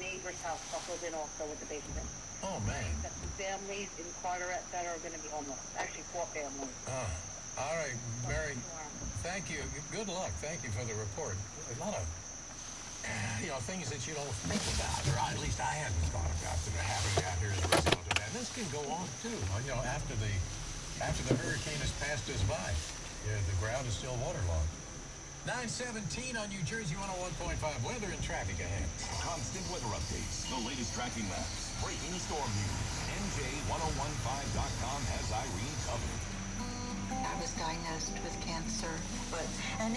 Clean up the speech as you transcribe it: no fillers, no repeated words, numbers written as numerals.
neighbor's house buckled in also with the basement. Oh, man. Got some families in Carteret that are going to be homeless. Actually, 4 families. All right, Mary, thank you. Good luck. Thank you for the report. A lot of, things that you don't think about, or at least I hadn't thought about that are happening out here as a result of that. This can go on, too. After the hurricane has passed us by, the ground is still waterlogged. 917 on New Jersey 101.5. Weather and traffic ahead. Constant weather updates, the latest tracking maps, breaking storm news. NJ1015.com has Irene covered. I was diagnosed with cancer, and